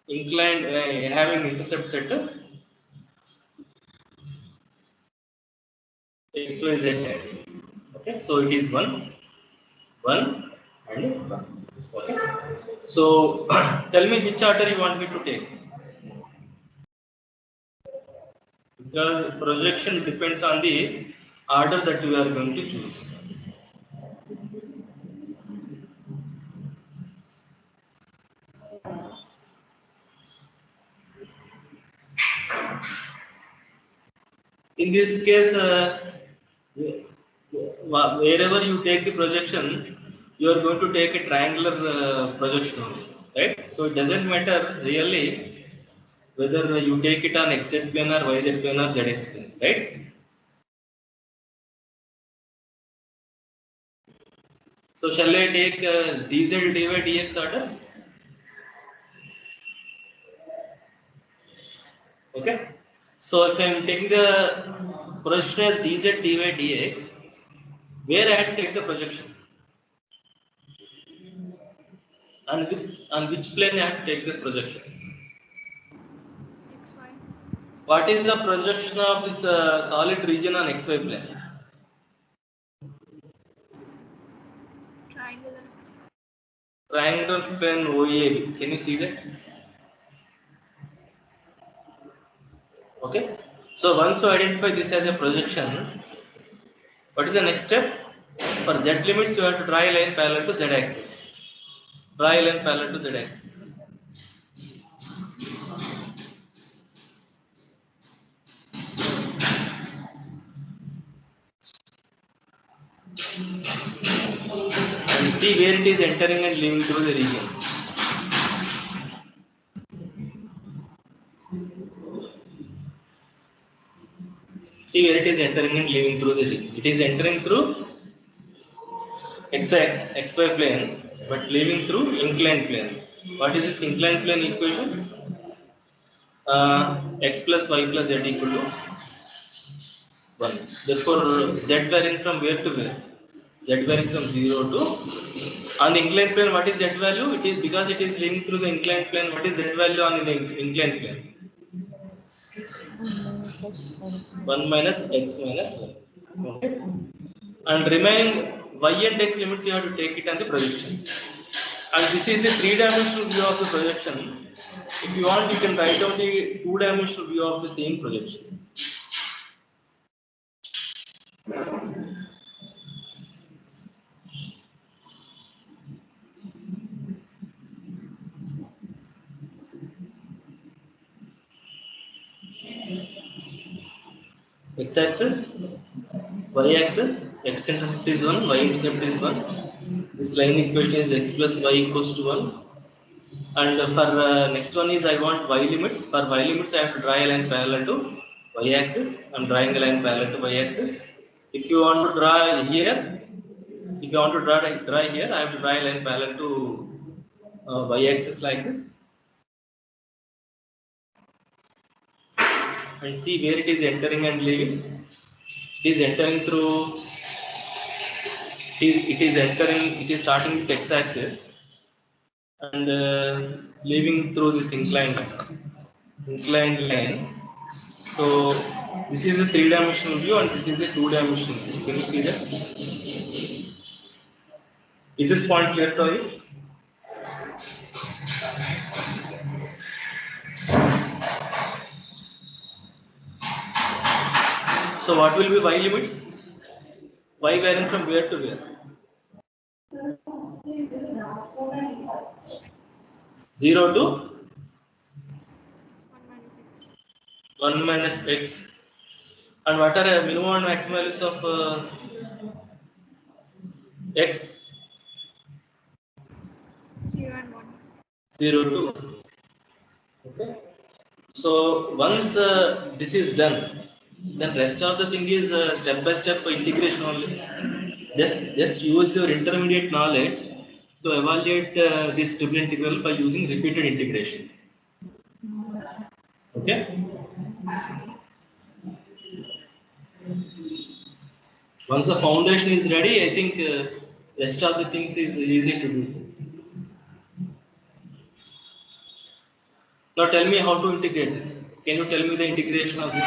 inclined, having intercept set x, y, z axis. Okay, so it is 1, 1, and 1. Okay, so tell me which order you want me to take, because projection depends on the order that you are going to choose. In this case, wherever you take the projection, you are going to take a triangular projection only, right? So it doesn't matter really whether you take it on xz plane or yz plane or zx plane, right? So shall I take dz dy dx order? Okay. So if I am taking the projection as dz dy dx, where I have to take the projection? On which plane I have to take the projection? XY. What is the projection of this solid region on xy plane? Triangular. Triangular plane OAB. Can you see that? Okay. So once you identify this as a projection, what is the next step? For z limits, you have to draw a line parallel to z axis. Draw a line parallel to z axis. And see where it is entering and leaving through the region. See where it is entering and leaving through the region. It is entering through xy plane, but leaving through inclined plane. What is this inclined plane equation? X plus y plus z equal to 1. Therefore, z varying from where to where? Z varying from 0 to, on the inclined plane, what is z value? It is because it is linked through the inclined plane. What is z value on the inclined plane? 1 minus x minus 1. Okay. And remaining y and x limits you have to take it on the projection. And this is the three-dimensional view of the projection. If you want, you can write down the two-dimensional view of the same projection. X-axis, y-axis, x-intercept is 1, y-intercept is 1. This line equation is x plus y equals to 1. And for next one is I want y limits. For y limits, I have to draw a line parallel to y-axis. I am drawing a line parallel to y-axis. If you want to draw here, draw here, I have to draw a line parallel to y-axis like this. And see where it is entering and leaving. It is entering through. It is starting with x-axis and leaving through this inclined line. So this is a three-dimensional view and this is a two-dimensional view. Can you see that? Is this point clear to you? So what will be y limits? Y varying from where to where? 0 to 1 minus x. And what are the minimum and maximum values of x? 0 and 1. 0 to 1. Okay. So once this is done, then rest of the thing is step by step integration only. Just use your intermediate knowledge to evaluate this triple integral by using repeated integration. Okay. Once the foundation is ready, I think rest of the things is easy to do. Now tell me how to integrate this. Can you tell me the integration of this?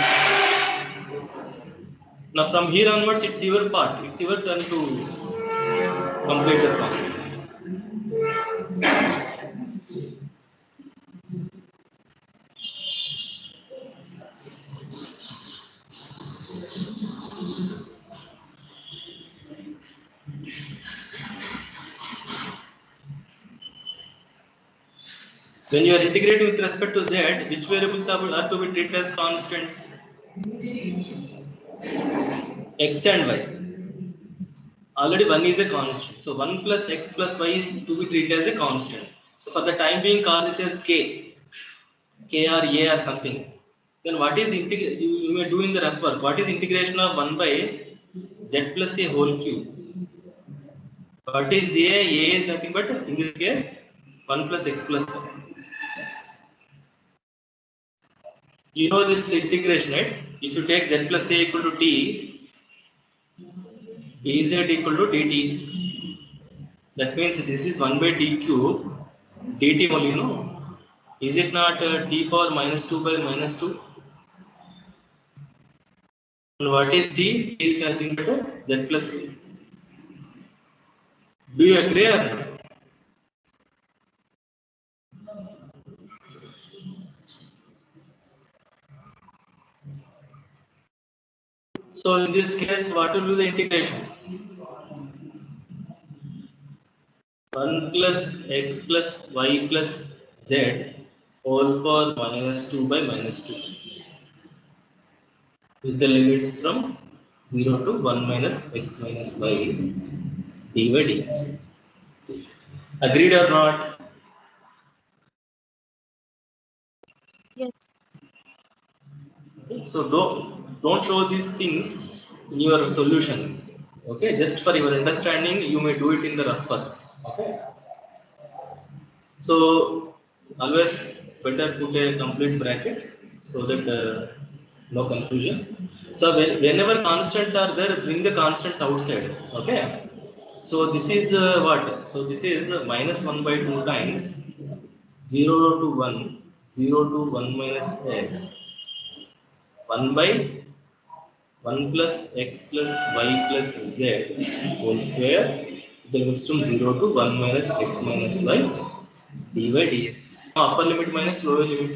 Now from here onwards, it's your part. It's your turn to complete the problem. When you are integrating with respect to z, which variables are to be treated as constants? X and y. Already 1 is a constant. So 1 plus x plus y to be treated as a constant. So for the time being, call this as k or a or something. Then what is you may do in the rough work. What is integration of 1 by z plus a whole cube? What is a? A is nothing but in this case 1 plus x plus y. You know this integration, right? If you take z plus a equal to t, dz equal to dt. That means this is 1 by t cube, dt only, you know. Is it not t power minus 2 by minus 2? And what is t? T is nothing but z plus a. Do you agree or not? So in this case, what will be the integration? 1 plus x plus y plus z whole power minus 2 by minus 2 with the limits from 0 to 1 minus x minus y dy dx. Agreed or not? Yes. Okay. So don't show these things in your solution. Okay, just for your understanding, you may do it in the rough path. Okay. So always better put a complete bracket so that no confusion. So whenever constants are there, bring the constants outside. Okay. So this is what? So this is minus 1 by 2 times 0 to 1, 0 to 1 minus x, 1 by 1 plus x plus y plus z whole square, the limits from 0 to 1 minus x minus y dy dx. Upper limit minus lower limit.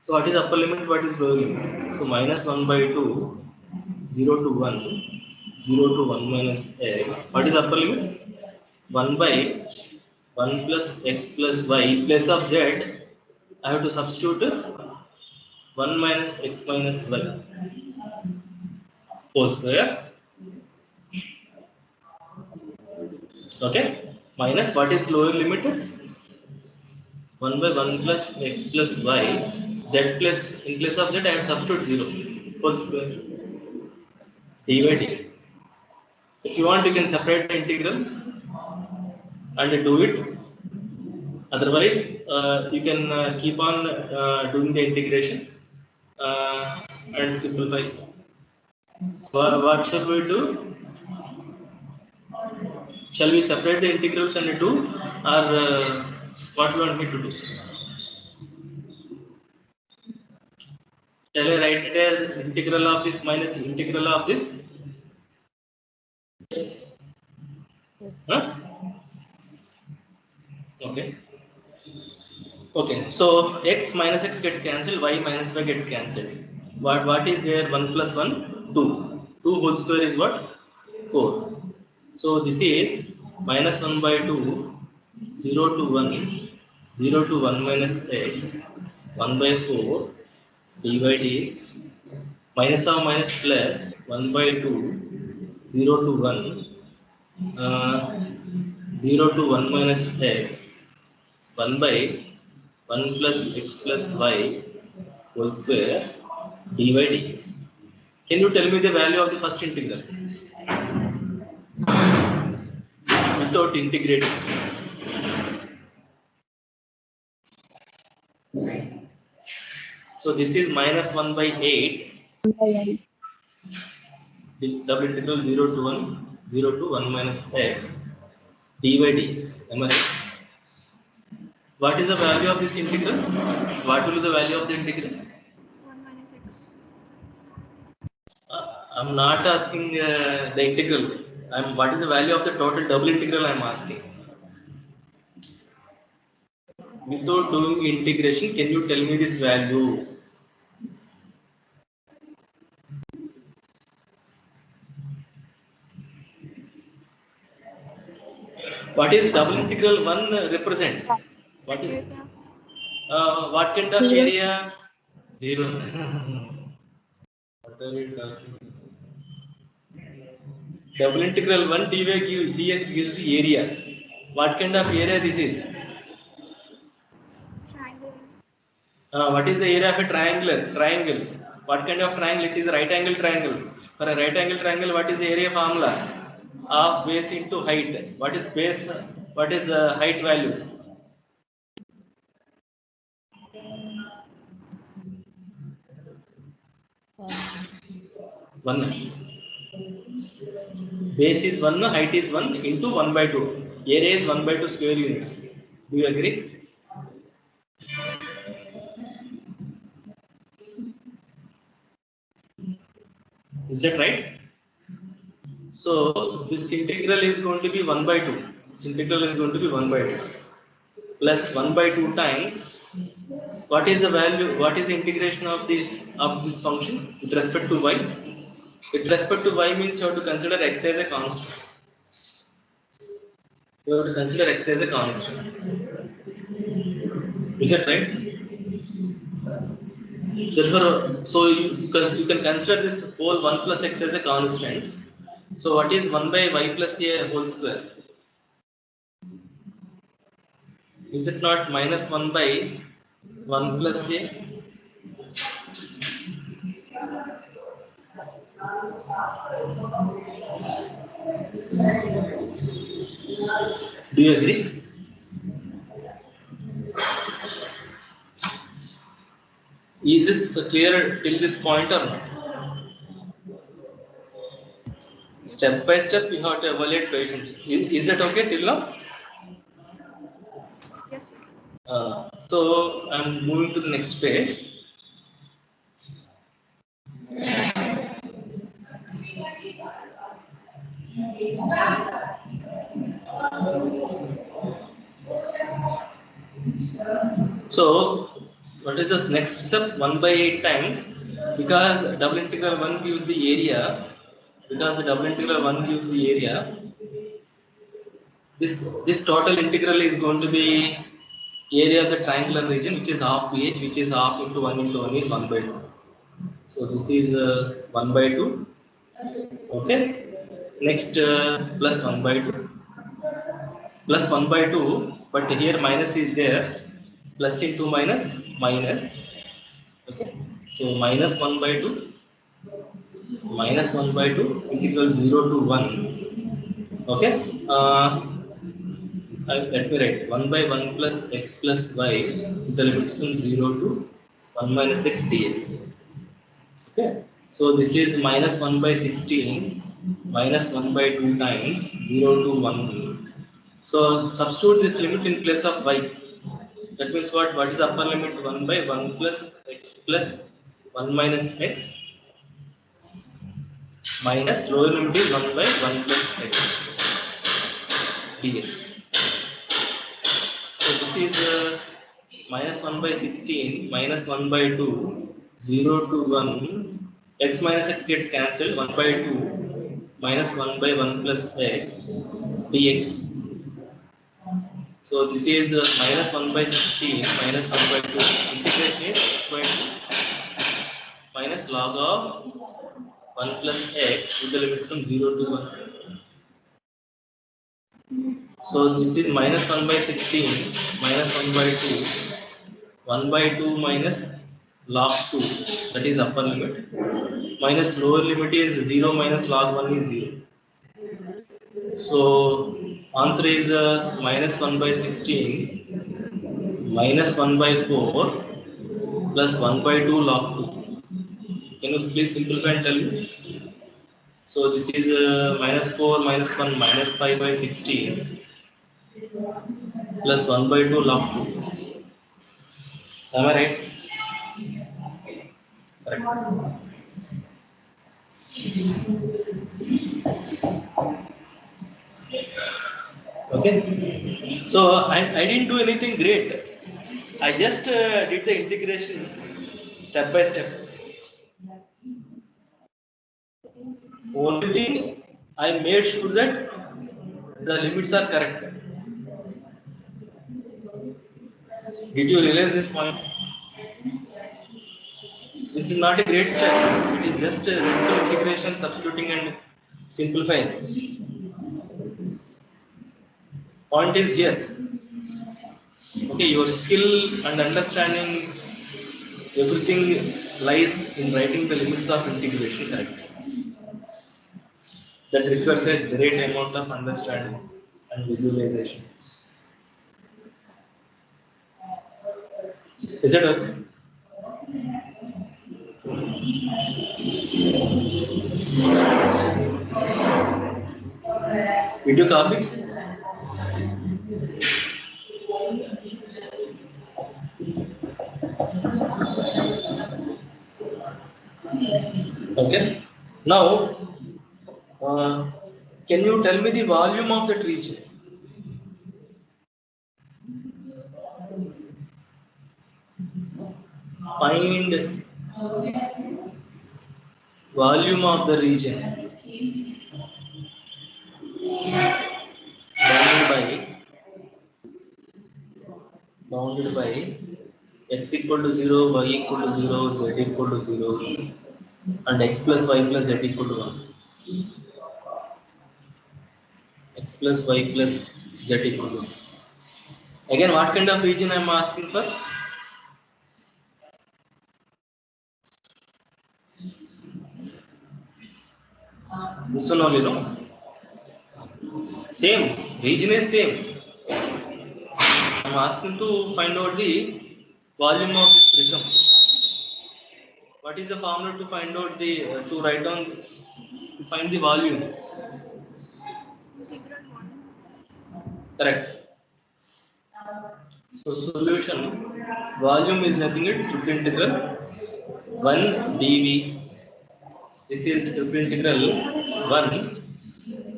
So what is upper limit? What is lower limit? So minus 1 by 2, 0 to 1, 0 to 1 minus x. What is upper limit? 1 by 1 plus x plus y. Place of z, I have to substitute 1 minus x minus y whole square. Okay. Minus what is lower limit? 1 by 1 plus x plus y. Z plus, in place of z I have substitute 0 whole square dy dx. If you want, you can separate the integrals and do it. Otherwise, you can keep on doing the integration and simplify. What shall we do? Shall we separate the integrals and do, or what you want me to do? Shall I write it as integral of this minus integral of this? Yes. Yes. Huh? Okay. Okay. So x minus x gets cancelled, y minus y gets cancelled. What is there? 1 plus 1, 2. 2 whole square is what? 4. So this is minus 1 by 2, 0 to 1, 0 to 1 minus x, 1 by 4, dy dx, minus or minus plus 1 by 2, 0 to 1, 0 to 1 minus x, 1 by 1 plus x plus y whole square dy dx. Can you tell me the value of the first integral without integrating? So this is minus 1 by 8, double integral 0 to 1, 0 to 1 minus x dy dx. Am I right? What is the value of this integral? What will be the value of the integral? 1 minus x. I'm not asking the integral. What is the value of the total double integral? I'm asking. Without doing integration, can you tell me this value? What is double integral 1 represents? What is Area. what kind of area? 0. What are you talking? Double integral 1 dx gives the area. What kind of area this is? Triangle. What is the area of a triangle? What kind of triangle? It is a right angle triangle. For a right angle triangle, what is the area formula? Half base into height. What is base? What is height values? 1. Base is 1, height is 1 into 1 by 2. Area is 1 by 2 square units. Do you agree? Is that right? So this integral is going to be 1 by 2. This integral is going to be 1 by 2 plus 1 by 2 times. What is the value? What is the integration of this function with respect to y? With respect to y means you have to consider x as a constant. You have to consider x as a constant. Is that right? So you can consider this whole 1 plus x as a constant. So what is 1 by y plus a whole square? Is it not minus 1 by 1 plus a? Do you agree? Is this clear till this point or not? Step by step, you have to evaluate patiently. Is that okay till now? Yes, sir. So I'm moving to the next page. So what is this next step? 1 by 8 times, because double integral 1 gives the area. Because the double integral 1 gives the area. This total integral is going to be area of the triangular region, which is half pH, which is half into 1 into 1 is 1 by 2. So this is 1 by 2. Okay. Next plus 1 by 2. Plus 1 by 2, but here minus is there. Plus into minus, minus. Okay. So minus 1 by 2. Minus 1 by 2 integral 0 to 1. Okay. Let me write 1 by 1 plus x plus y with the limits from 0 to 1 minus x dx. Okay. So this is minus 1 by 16 minus 1 by 2 times 0 to 1. So substitute this limit in place of y. That means what? What is the upper limit? 1 by 1 plus x plus 1 minus x minus lower limit is 1 by 1 plus x dx. So this is minus 1 by 16 minus 1 by 2 0 to 1 x minus x gets cancelled 1 by 2 minus 1 by 1 plus x dx. So this is minus 1 by 16 minus 1 by 2 integration is x by 2 minus log of 1 plus x with the limits from 0 to 1. So this is minus 1 by 16 minus 1 by 2 1 by 2 minus log 2, that is upper limit, minus lower limit is 0 minus log 1 is 0. So answer is minus 1 by 16 minus 1 by 4 plus 1 by 2 log 2. Can you please simplify and tell me? So this is minus 4 minus 1 minus 5 by 16 plus 1 by 2 log 2. Am I right? Correct. Okay. So I didn't do anything great. I just did the integration step by step. Only thing, I made sure that the limits are correct. Did you realize this point? This is not a great step. It is just a simple integration, substituting and simplifying. Point is here. Okay, your skill and understanding, everything lies in writing the limits of integration correctly. That requires a great amount of understanding and visualization. Is it okay? Did you copy? Okay. Now, can you tell me the volume of that region? Find volume of the region bounded by bounded by x equal to 0, y equal to 0, z equal to 0, and x plus y plus z equal to 1. X plus y plus z equal to 1. Again, what kind of region I am asking for? This one only, no? Same, region is same. I am asking to find out the volume of this prism. What is the formula to find out the, to write down, to find the volume? Integral 1. Correct. So solution, volume is nothing but triple integral 1 dv. This is triple integral 1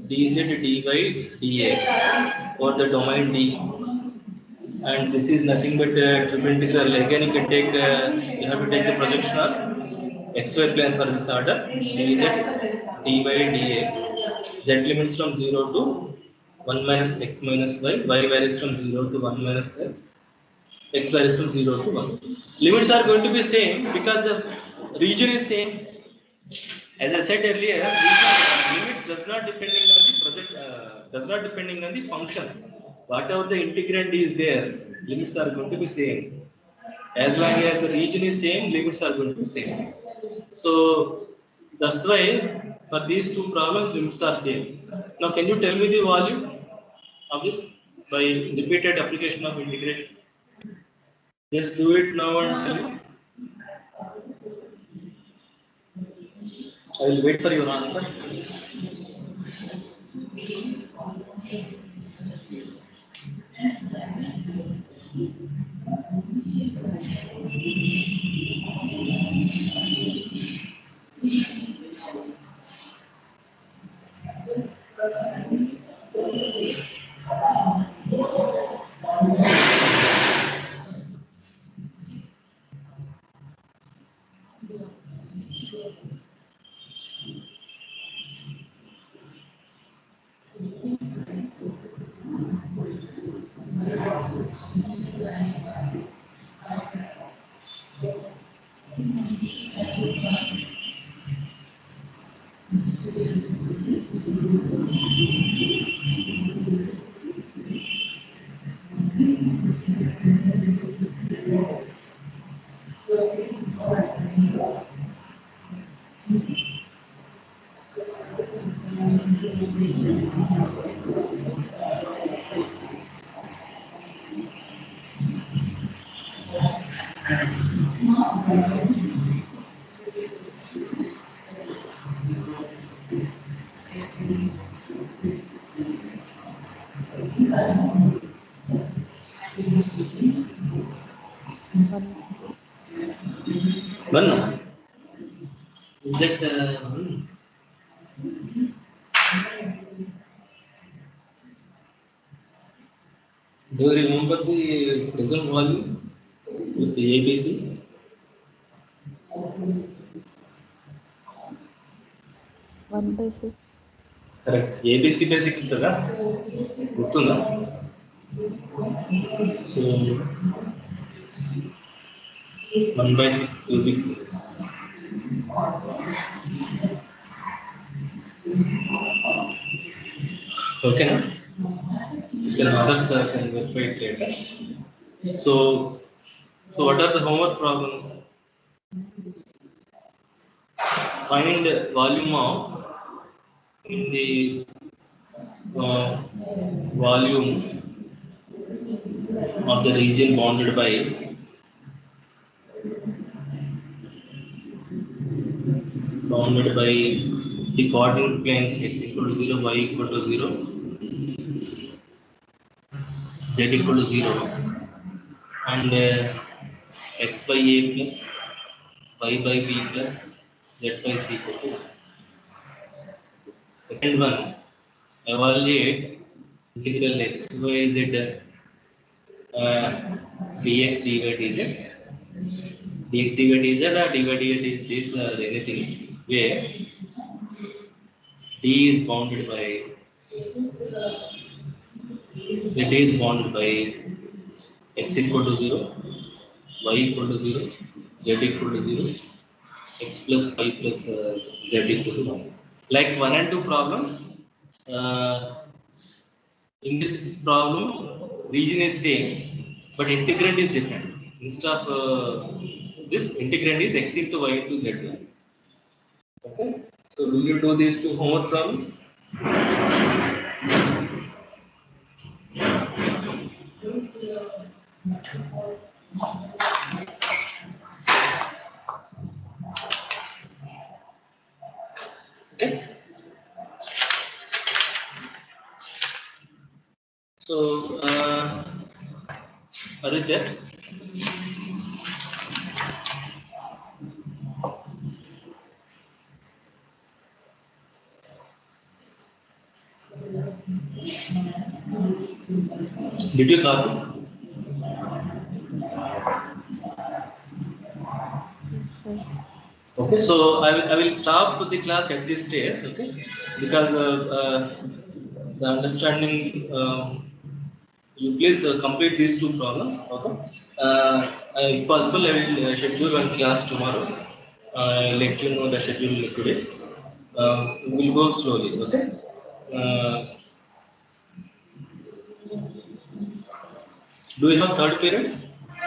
dz dy dx for the domain D, and this is nothing but triple integral. Again, you can take you have to take the projection of xy plane for this order dz dy dx. Z limits from 0 to 1 minus x minus y. Y varies from 0 to 1 minus x. X varies from 0 to 1. Limits are going to be same because the region is same. As I said earlier, limits does not depending on the project, does not depending on the function. Whatever the integrand is there, limits are going to be same. As long as the region is same, limits are going to be same. So that's why for these two problems, limits are same. Now, can you tell me the volume of this by repeated application of integration? Just do it now and tell me. I will wait for your answer. One. One. Is that one? Do you remember the prism volume with the ABC? 1/6. Correct. ABC by 6 కదా గుర్తుందా? So 1/6 cubic. Okay, na? Then others can verify it later. So what are the homework problems? Find the volume of in the volume of the region bounded by the coordinate planes x equal to 0, y equal to 0, z equal to 0, and x by a plus y by b plus z by c equal to 1. Second one, evaluate integral x y z dx dy dz. Dx dy dz or dy dz or anything where d is bounded by x equal to 0, y equal to 0, z equal to 0, x plus y plus z equal to 1. Like 1 and 2 problems, in this problem, region is same, but integrand is different. Instead of this, integrand is x into y into z. Okay, so will you do these two homework problems? Okay. So, Aditya, did you copy? Yes, sir. Okay, so I will stop the class at this stage, okay, because the understanding, you please complete these two problems, okay. If possible, I will schedule one class tomorrow. I'll let you know the schedule today. We will go slowly, okay. Do you have third period?